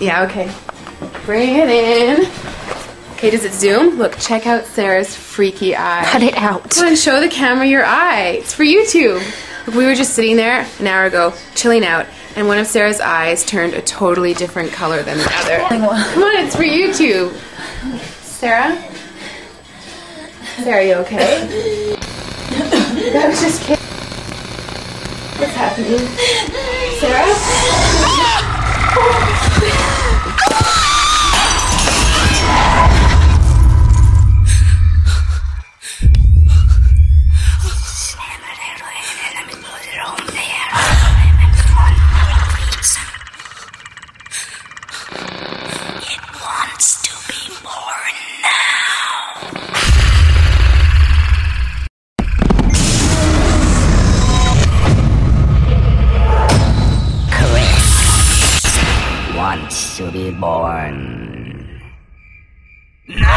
Yeah, okay. Bring it in. Okay, does it zoom? Look, check out Sarah's freaky eye. Cut it out. Come on, show the camera your eye. It's for YouTube. Look, we were just sitting there an hour ago, chilling out, and one of Sarah's eyes turned a totally different color than the other. Come on, it's for YouTube. Sarah? Sarah, are you okay? That was just kidding. What's happening? Sarah? It wants to be born now. Chris wants to be born. No!